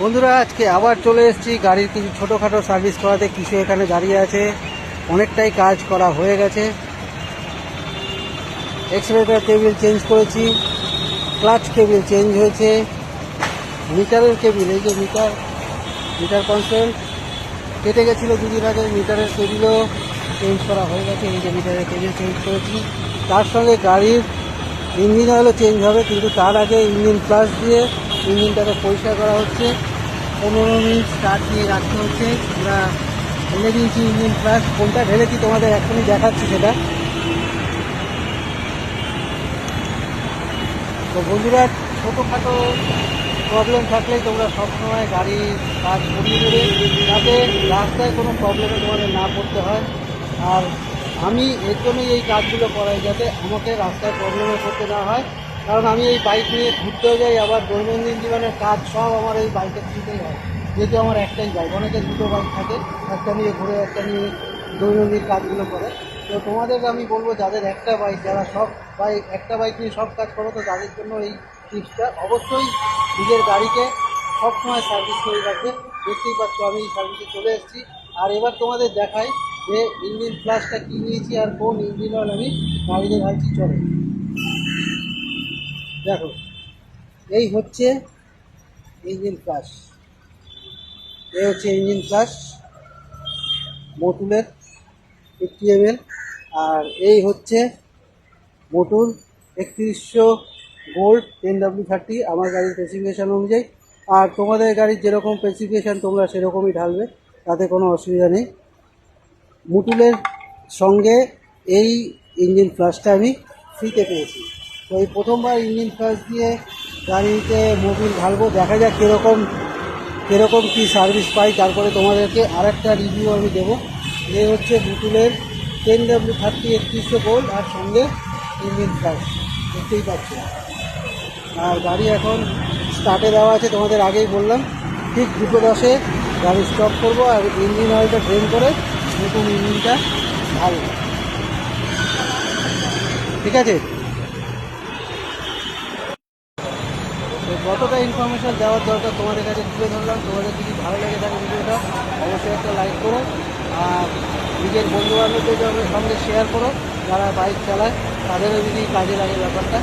বন্ধুরা, আজকে আবার চলে এসেছি গাড়ির কিছু ছোটোখাটো সার্ভিস করাতে। কিছু এখানে দাঁড়িয়ে আছে, অনেকটাই কাজ করা হয়ে গেছে। এক্সেলেটর কেবিল চেঞ্জ করেছি, ক্লাচ কেবিল চেঞ্জ হয়েছে, মিটারের কেবিল, এই যে মিটার কনসোল কেটে গেছিলো দুদিন আগে, মিটারের কেবিলও চেঞ্জ করা হয়ে গেছে। এই যে মিটারের কেবিল চেঞ্জ করেছি। তার সঙ্গে গাড়ির ইঞ্জিন অয়েলও চেঞ্জ হবে, কিন্তু তার আগে ইঞ্জিন ফ্লাশ দিয়ে ইঞ্জিনটাকে পরিষ্কার করা হচ্ছে। 15 মিনিট স্টার্ট দিয়ে রাখতে হচ্ছে। আমরা ঢেলে দিয়েছি ইঞ্জিন ফ্লাশ। কোনটা ঢেলেছি তোমাদের এখনই দেখাচ্ছি সেটা। তো বন্ধুরা, ছোটোখাটো প্রবলেম থাকলেই তোমরা সবসময় গাড়ির কাজ করিয়ে দেবে, যাতে রাস্তায় কোনো প্রবলেমে তোমাদের না পড়তে হয়। আর আমি এর জন্যই এই কাজগুলো করাই, যাতে আমাকে রাস্তায় প্রবলেমে পড়তে না হয়। কারণ আমি এই বাইক নিয়ে ঘুরতেও যাই, আবার দৈনন্দিন জীবনের কাজ সব আমার এই বাইকের দিকেই হয়। যেহেতু আমার একটাই বাইক, অনেকের দুটো বাইক থাকে, একটা নিয়ে ঘুরে একটা নিয়ে দৈনন্দিন কাজগুলো করে। তো তোমাদের আমি বলবো, যাদের একটা বাইক, যারা সব বাইক একটা বাইক নিয়ে সব কাজ করো, তো তাদের জন্য এই টিপসটা অবশ্যই নিজের গাড়িকে সবসময় সার্ভিস করে রাখবে। দেখতেই পাচ্ছ আমি এই সার্ভিসে চলে এসেছি। আর এবার তোমাদের দেখাই যে ইঞ্জিন ফ্লাশটা কী নিয়েছি আর কোন ইঞ্জিন অয়েল আমি গাড়িতে ঢালছি। চলো দেখো, এই হচ্ছে ইঞ্জিন ফ্লাশ, এই হচ্ছে ইঞ্জিন ফ্লাশ মোটুলের 50 ml। আর এই হচ্ছে মোটুল 3100 গোল্ড 10W30 আমার গাড়ির স্পেসিফিকেশান অনুযায়ী। আর তোমাদের গাড়ির যেরকম স্পেসিফিকেশান তোমরা সেরকমই ঢালবে, তাতে কোনো অসুবিধা নেই। মোটুলের সঙ্গে এই ইঞ্জিন ফ্লাশটা আমি ফ্রিতে পেয়েছি। তো এই প্রথমবার ইঞ্জিন ফ্লাশ দিয়ে গাড়িতে মোবিল ঢালবো, দেখা যাক কীরকম কী সার্ভিস পাই। তারপরে তোমাদেরকে আরেকটা রিভিউ আমি দেবো। এই হচ্ছে মোটুলের 10W30 3100 গোল্ড আর সঙ্গে ইঞ্জিন ফ্লাশ, দেখতেই পাচ্ছি। আর গাড়ি এখন স্টার্টে দেওয়া আছে, তোমাদের আগেই বললাম। ঠিক 2:10-এ গাড়ি স্টপ করবো আর ইঞ্জিন অয়েলটা ড্রেন করে নতুন ইঞ্জিনটা ঢালবো। ঠিক আছে, তো যতটা ইনফরমেশান দেওয়ার দরকার তোমাদের কাছে তুলে ধরলাম। তোমাদের যদি ভালো লেগে থাকে ভিডিওটা, অবশ্যই একটা লাইক করো। আর নিজের বন্ধুবান্ধবদের সঙ্গে শেয়ার করো, যারা বাইক চালায়, তাদেরও যদি কাজে লাগে ব্যাপারটা।